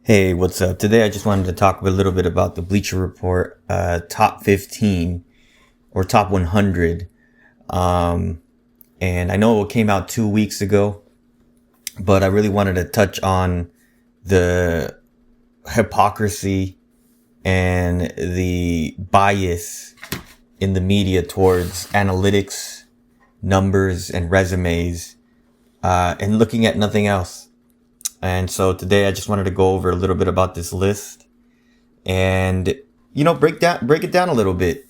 Hey, what's up? Today I just wanted to talk a little bit about the Bleacher Report, top 15 or top 100. Um, and I know it came out 2 weeks ago, but I really wanted to touch on the hypocrisy and the bias in the media towards analytics, numbers, and resumes, and looking at nothing else. And so today I just wanted to go over a little bit about this list and, break it down a little bit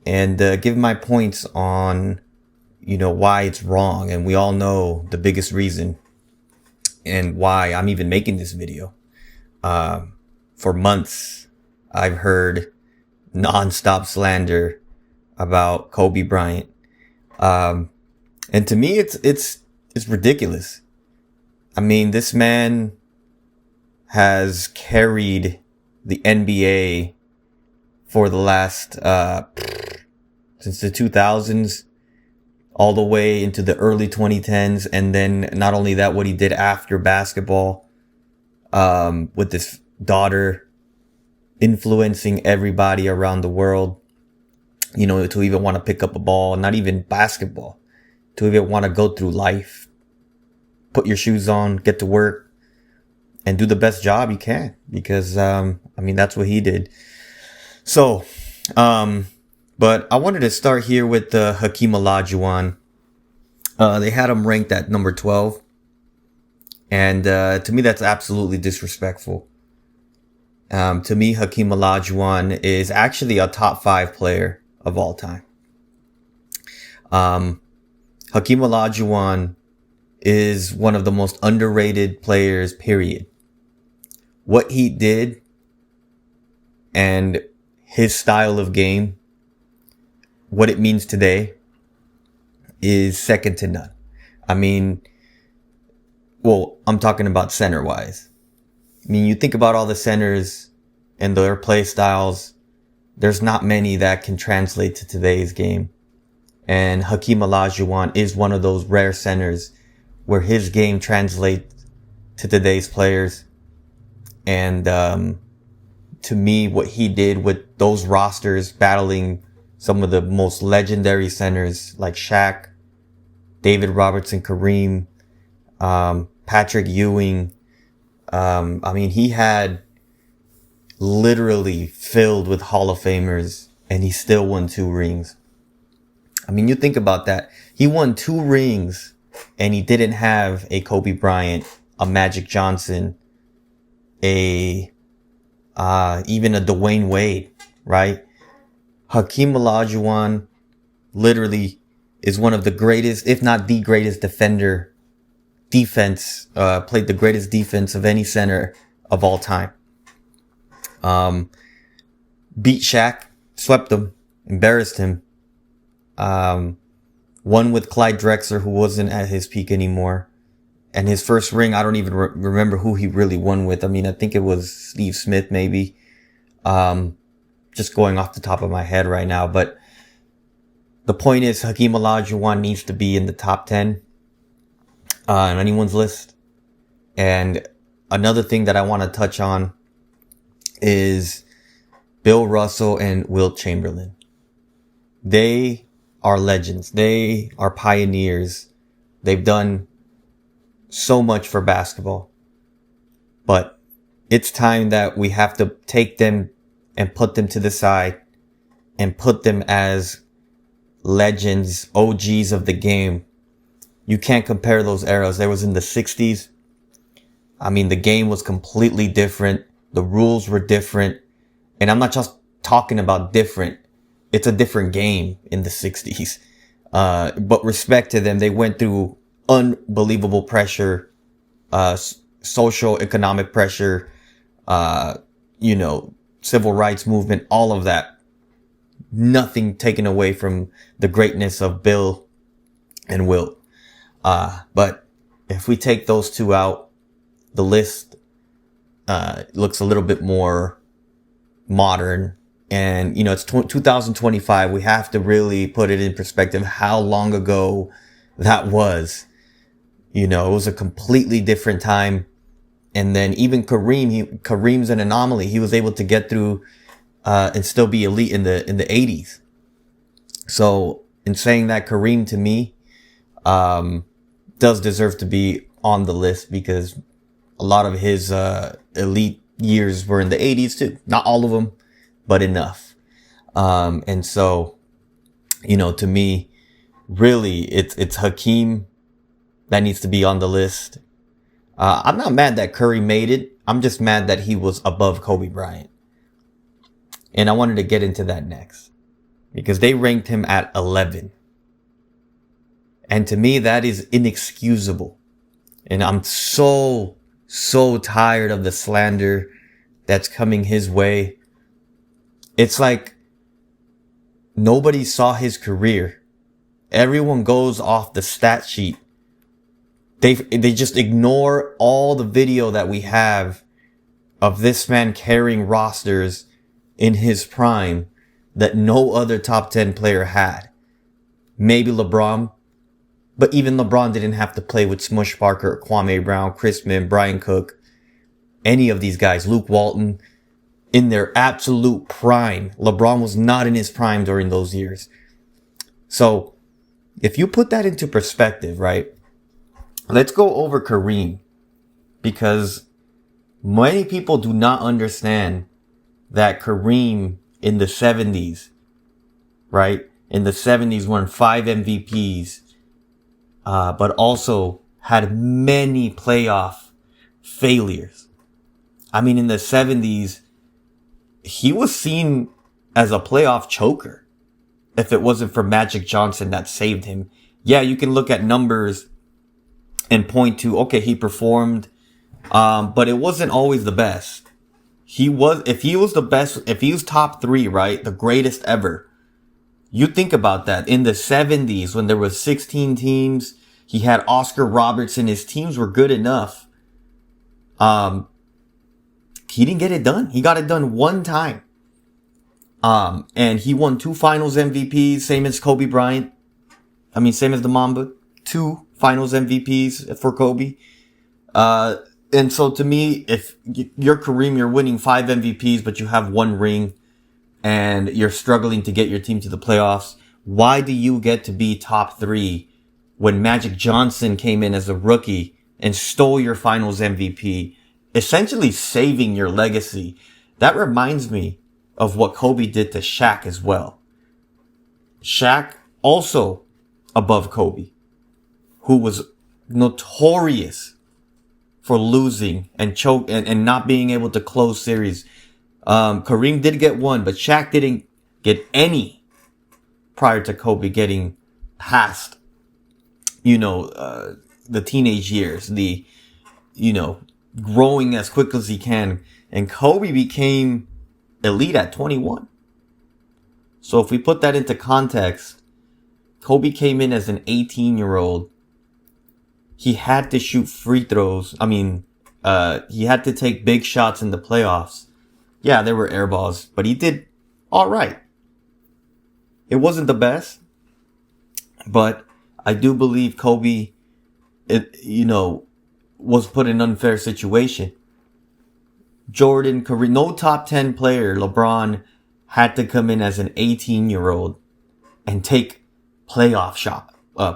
and give my points on, why it's wrong. And we all know the biggest reason and why I'm even making this video. For months, I've heard nonstop slander about Kobe Bryant. And to me, it's ridiculous. I mean, this man has carried the NBA for the last, since the 2000s, all the way into the early 2010s. And then not only that, what he did after basketball, with his daughter influencing everybody around the world, to even want to pick up a ball, not even basketball, to even want to go through life, put your shoes on, get to work, and do the best job you can. Because, that's what he did. So, but I wanted to start here with Hakeem Olajuwon. They had him ranked at number 12. And to me, that's absolutely disrespectful. To me, Hakeem Olajuwon is actually a top 5 player of all time. Hakeem Olajuwon is one of the most underrated players, period. What he did and his style of game, what it means today, is second to none. I mean, well, I'm talking about center wise. I mean, you think about all the centers and their play styles, there's not many that can translate to today's game. And Hakeem Olajuwon is one of those rare centers where his game translates to today's players. And to me, what he did with those rosters, battling some of the most legendary centers like Shaq, David Robertson, Kareem, Patrick Ewing. He had literally filled with Hall of Famers, and he still won 2 rings. I mean, you think about that. He won 2 rings, and he didn't have a Kobe Bryant, a Magic Johnson, even a Dwayne Wade, right? Hakeem Olajuwon literally is one of the greatest, if not the greatest played the greatest defense of any center of all time. Beat Shaq, swept him, embarrassed him. Won with Clyde Drexler, who wasn't at his peak anymore. And his first ring, I don't even remember who he really won with. I mean, I think it was Steve Smith, maybe. Just going off the top of my head right now. But the point is, Hakeem Olajuwon needs to be in the top 10 on anyone's list. And another thing that I want to touch on is Bill Russell and Wilt Chamberlain. They are legends. They are pioneers. They've done so much for basketball. But it's time that we have to take them and put them to the side and put them as legends, OGs of the game. You can't compare those eras. There was in the 60s. I mean, the game was completely different. The rules were different. And I'm not just talking about different. It's a different game in the 60s. But respect to them. They went through unbelievable pressure, social, economic pressure, civil rights movement, all of that. Nothing taken away from the greatness of Bill and Wilt. But if we take those two out, the list looks a little bit more modern. And, it's 2025. We have to really put it in perspective how long ago that was. It was a completely different time. And then even Kareem's an anomaly. He was able to get through and still be elite in the 80s. So in saying that, Kareem to me does deserve to be on the list because a lot of his elite years were in the 80s too. Not all of them, but enough. And so, to me, really, it's Hakeem that needs to be on the list. I'm not mad that Curry made it. I'm just mad that he was above Kobe Bryant. And I wanted to get into that next because they ranked him at 11. And to me, that is inexcusable. And I'm so tired of the slander that's coming his way. It's like nobody saw his career. Everyone goes off the stat sheet. They just ignore all the video that we have of this man carrying rosters in his prime that no other top 10 player had. Maybe LeBron, but even LeBron didn't have to play with Smush Parker, Kwame Brown, Chris Min, Brian Cook, any of these guys, Luke Walton, in their absolute prime. LeBron was not in his prime during those years. So if you put that into perspective, right? Let's go over Kareem because many people do not understand that Kareem in the 70s, right? In the 70s won 5 MVPs, but also had many playoff failures. I mean, in the 70s, he was seen as a playoff choker if it wasn't for Magic Johnson that saved him. Yeah, you can look at numbers and point to, okay, he performed, but it wasn't always the best. If he was the best, if he was top 3, right? The greatest ever. You think about that. In the 70s, when there was 16 teams, he had Oscar Robertson. His teams were good enough. He didn't get it done. He got it done one time. And he won 2 finals MVPs, same as Kobe Bryant. Same as the Mamba. 2 finals MVPs for Kobe. And so to me, if you're Kareem, you're winning 5 MVPs, but you have 1 ring and you're struggling to get your team to the playoffs. Why do you get to be top 3 when Magic Johnson came in as a rookie and stole your finals MVP, essentially saving your legacy? That reminds me of what Kobe did to Shaq as well. Shaq also above Kobe, who was notorious for losing and choke and not being able to close series. Kareem did get 1, but Shaq didn't get any prior to Kobe getting past, the teenage years, growing as quick as he can. And Kobe became elite at 21. So if we put that into context, Kobe came in as an 18-year-old. He had to shoot free throws. He had to take big shots in the playoffs. Yeah, there were air balls, but he did all right. It wasn't the best, but I do believe Kobe, was put in an unfair situation. Jordan, Kareem, no top 10 player, LeBron, had to come in as an 18-year-old and take playoff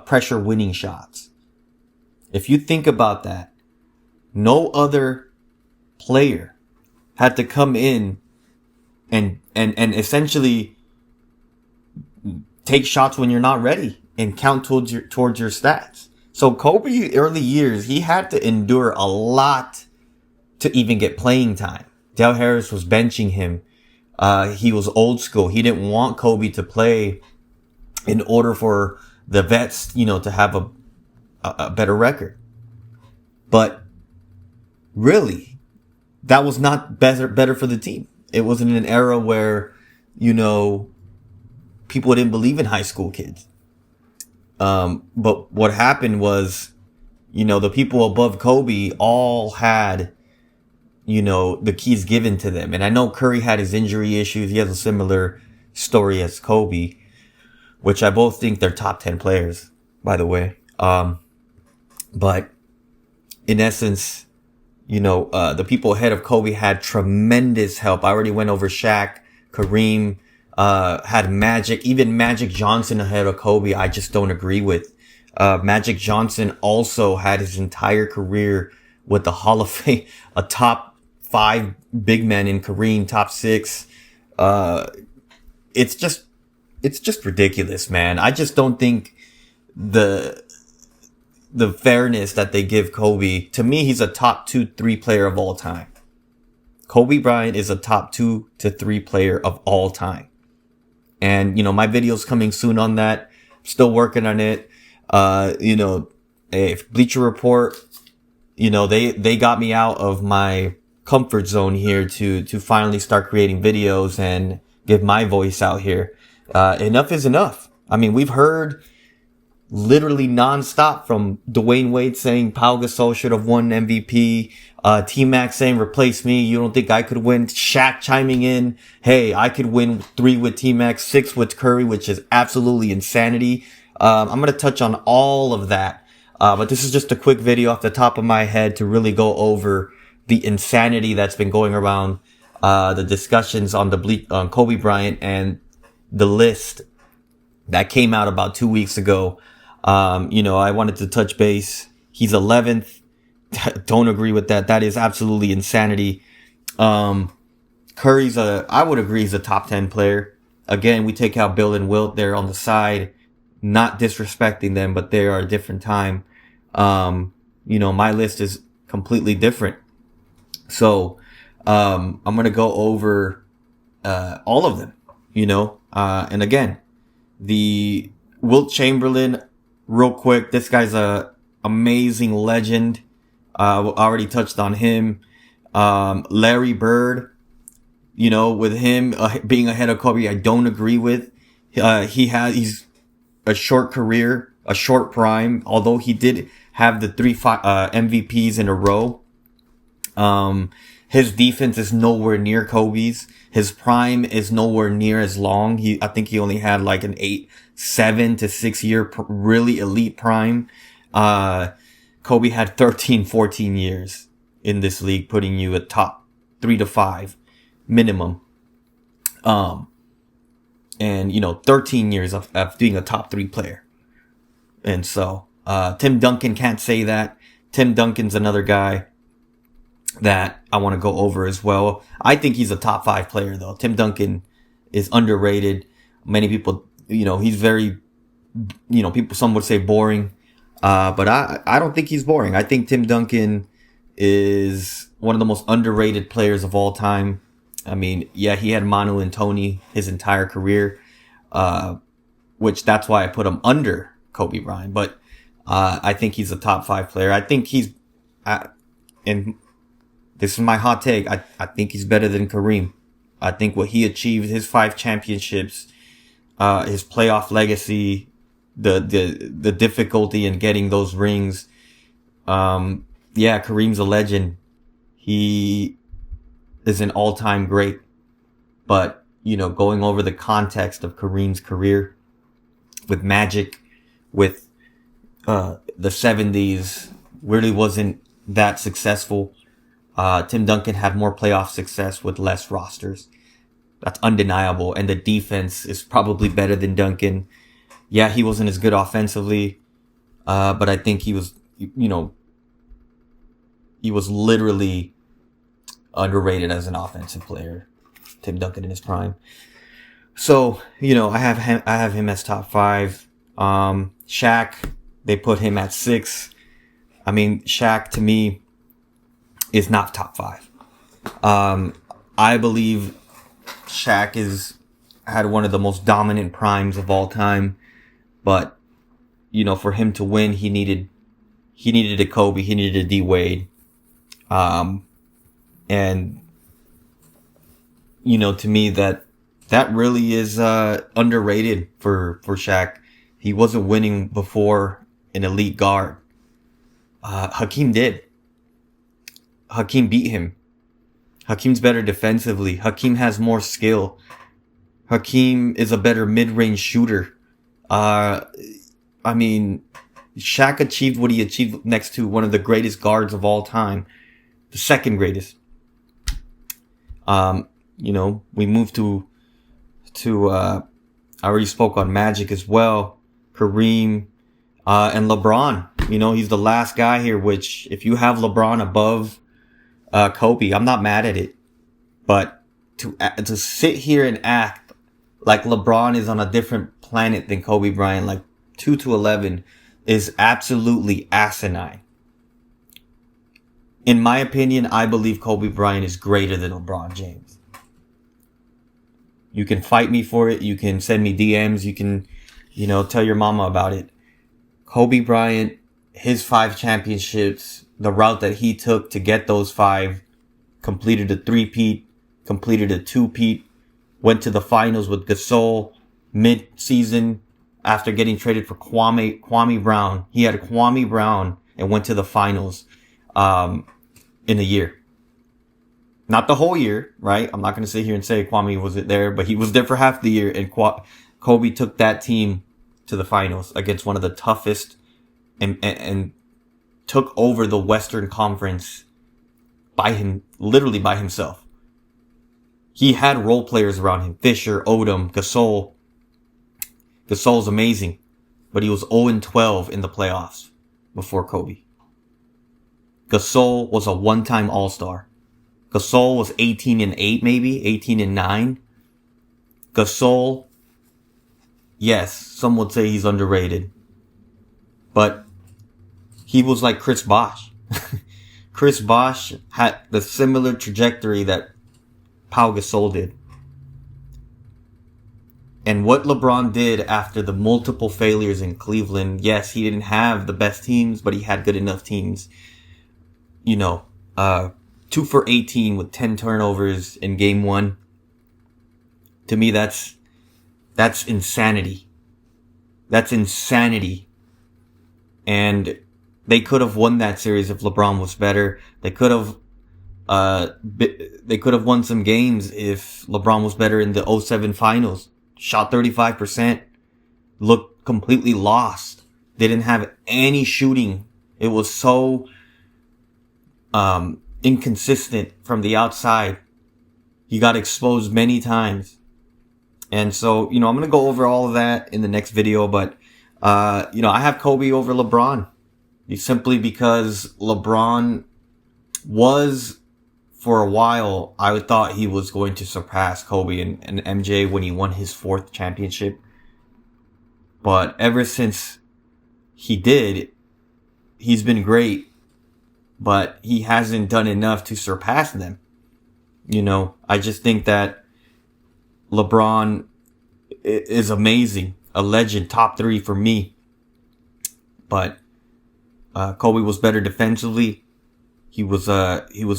pressure winning shots. If you think about that, no other player had to come in and essentially take shots when you're not ready and count towards your stats. So Kobe early years, he had to endure a lot to even get playing time. Del Harris was benching him. He was old school. He didn't want Kobe to play in order for the vets, to have a better record. But really, that was not better for the team. It was in an era where, people didn't believe in high school kids. But what happened was, the people above Kobe all had, the keys given to them. And I know Curry had his injury issues. He has a similar story as Kobe, which I both think they're top 10 players, by the way. But in essence, the people ahead of Kobe had tremendous help. I already went over Shaq, Kareem, had Magic, even Magic Johnson ahead of Kobe. I just don't agree with. Magic Johnson also had his entire career with the Hall of Fame, a top 5 big men in Kareem, top 6. It's just ridiculous, man. I just don't think the fairness that they give Kobe. To me, he's a top 2-3 player of all time. Kobe Bryant is a top 2 to 3 player of all time. And, my video's coming soon on that. Still working on it. If Bleacher Report, they got me out of my comfort zone here to finally start creating videos and get my voice out here. Enough is enough. I mean, we've heard literally nonstop from Dwayne Wade saying Pau Gasol should have won MVP. T-Mac saying replace me. You don't think I could win? Shaq chiming in, hey, I could win 3 with T-Mac, 6 with Curry, which is absolutely insanity. I'm going to touch on all of that. But this is just a quick video off the top of my head to really go over the insanity that's been going around, the discussions on on Kobe Bryant and the list that came out about 2 weeks ago. I wanted to touch base. He's 11th. Don't agree with that. That is absolutely insanity. Curry's I would agree he's a top 10 player. Again, we take out Bill and Wilt. They're on the side, not disrespecting them, but they are a different time. My list is completely different. So, I'm going to go over, all of them, and again, the Wilt Chamberlain, real quick. This guy's a amazing legend. I already touched on him. Larry Bird, with him being ahead of Kobe, I don't agree with. He's a short career, a short prime, although he did have the 3 MVPs in a row. His defense is nowhere near Kobe's. His prime is nowhere near as long. I think he only had like an 7 to 6 year really elite prime. Kobe had 13, 14 years in this league, putting you at top 3 to 5 minimum. And 13 years of being a top 3 player. And so, Tim Duncan can't say that. Tim Duncan's another guy that I want to go over as well. I think he's a top 5 player though. Tim Duncan is underrated. Many people, he's very, some would say boring. But I don't think he's boring. I think Tim Duncan is one of the most underrated players of all time. I mean, yeah, he had Manu and Tony his entire career, which that's why I put him under Kobe Bryant. But I think he's a top 5 player. I think and this is my hot take, I think he's better than Kareem. I think what he achieved, his 5 championships, his playoff legacy, the difficulty in getting those rings. Kareem's a legend. He is an all-time great. But, going over the context of Kareem's career with Magic, with the 70s, really wasn't that successful. Tim Duncan had more playoff success with less rosters. That's undeniable. And the defense is probably better than Duncan. Yeah, he wasn't as good offensively, but I think he was, he was literally underrated as an offensive player, Tim Duncan in his prime. So, I have him as top 5. Shaq, they put him at 6. I mean, Shaq to me is not top 5. I believe Shaq had one of the most dominant primes of all time. But, for him to win, he needed a Kobe, he needed a D Wade. And, to me that really is, underrated for Shaq. He wasn't winning before an elite guard. Hakeem did. Hakeem beat him. Hakeem's better defensively. Hakeem has more skill. Hakeem is a better mid-range shooter. Shaq achieved what he achieved next to one of the greatest guards of all time. the second greatest. We moved to I already spoke on Magic as well, Kareem, and LeBron. He's the last guy here, which if you have LeBron above Kobe, I'm not mad at it. But to sit here and act like LeBron is on a different planet than Kobe Bryant, like 2-11, is absolutely asinine. In my opinion, I believe Kobe Bryant is greater than LeBron James. You can fight me for it. You can send me DMs. You can, tell your mama about it. Kobe Bryant, his 5 championships, the route that he took to get those 5, completed a 3-peat, completed a 2-peat, went to the finals with Gasol mid-season after getting traded for Kwame Brown. He had Kwame Brown and went to the finals in a year. Not the whole year, right? I'm not going to sit here and say Kwame wasn't there, but he was there for half the year, and Kobe took that team to the finals against one of the toughest and took over the Western Conference literally by himself. He had role players around him. Fisher, Odom, Gasol. Gasol's amazing, but he was 0-12 in the playoffs before Kobe. Gasol was a one-time All-Star. Gasol was 18-8 maybe, 18-9. Gasol, yes, some would say he's underrated, but he was like Chris Bosh. Chris Bosh had the similar trajectory that Pau Gasol did. And what LeBron did after the multiple failures in Cleveland, yes, he didn't have the best teams, but he had good enough teams. 2 for 18 with 10 turnovers in game 1. To me, that's insanity. That's insanity. And they could have won that series if LeBron was better. They could have won some games if LeBron was better in the 2007 finals. Shot 35%, looked completely lost. Didn't have any shooting. It was so inconsistent from the outside. He got exposed many times. And so, I'm going to go over all of that in the next video. But, I have Kobe over LeBron. Simply because LeBron was, for a while, I thought he was going to surpass Kobe and MJ when he won his 4th championship. But ever since he did, he's been great. But he hasn't done enough to surpass them. I just think that LeBron is amazing. A legend, top 3 for me. But Kobe was better defensively. He was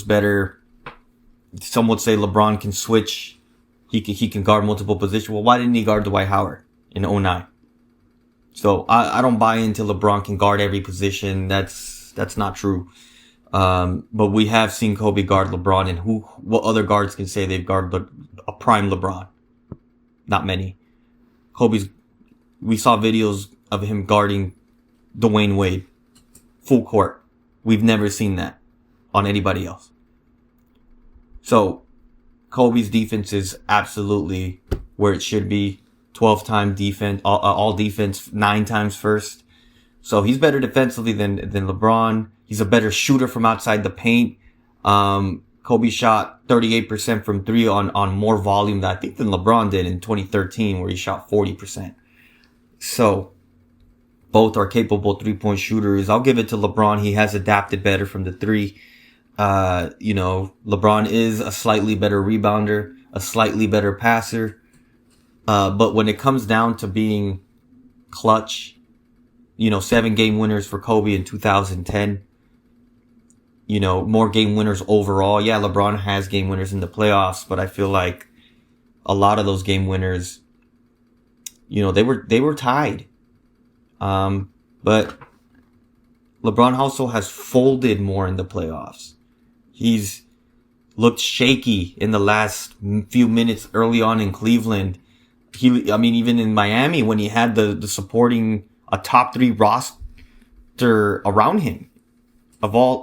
better. Some would say LeBron can switch. He can guard multiple positions. Well, why didn't he guard Dwight Howard in 2009? So I don't buy into LeBron can guard every position. That's not true. But we have seen Kobe guard LeBron, and what other guards can say they've guarded a prime LeBron? Not many. We saw videos of him guarding Dwayne Wade. Full court. We've never seen that on anybody else. So, Kobe's defense is absolutely where it should be. 12-time defense, all defense, 9 times first. So he's better defensively than LeBron. He's a better shooter from outside the paint. Kobe shot 38% from 3 on more volume than LeBron did in 2013, where he shot 40%. So both are capable 3-point shooters. I'll give it to LeBron. He has adapted better from the 3. LeBron is a slightly better rebounder, a slightly better passer. But when it comes down to being clutch, 7 game winners for Kobe in 2010, more game winners overall. Yeah, LeBron has game winners in the playoffs, but I feel like a lot of those game winners, they were tied. But LeBron also has folded more in the playoffs. He's looked shaky in the last few minutes early on in Cleveland. Even in Miami, when he had the supporting a top 3 roster around him, of all,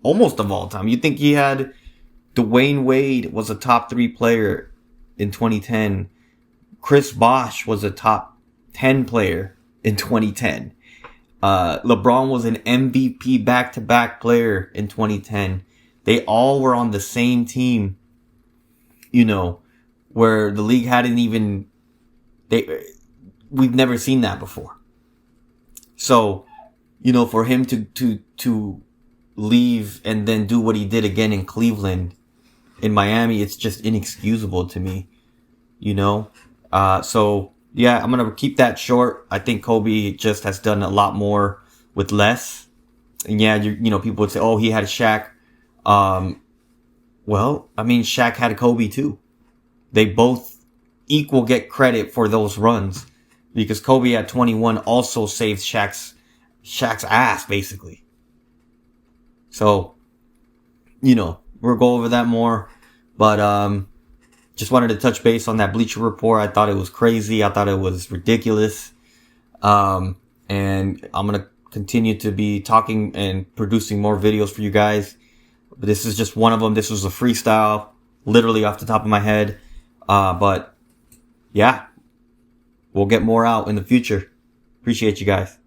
almost of all time. You think he had Dwayne Wade was a top 3 player in 2010. Chris Bosh was a top 10 player in 2010. LeBron was an MVP back-to-back player in 2010. They all were on the same team, where the league hadn't even, we've never seen that before. So, for him to leave and then do what he did again in Cleveland, in Miami, it's just inexcusable to me, So yeah, I'm going to keep that short. I think Kobe just has done a lot more with less. And yeah, people would say, oh, he had Shaq. Well, I mean, Shaq had Kobe too. They both get credit for those runs, because Kobe at 21 also saved Shaq's ass, basically. So, we'll go over that more, but just wanted to touch base on that Bleacher Report. I thought it was crazy. I thought it was ridiculous. And I'm going to continue to be talking and producing more videos for you guys. But this is just one of them. This was a freestyle, literally off the top of my head. But yeah, we'll get more out in the future. Appreciate you guys.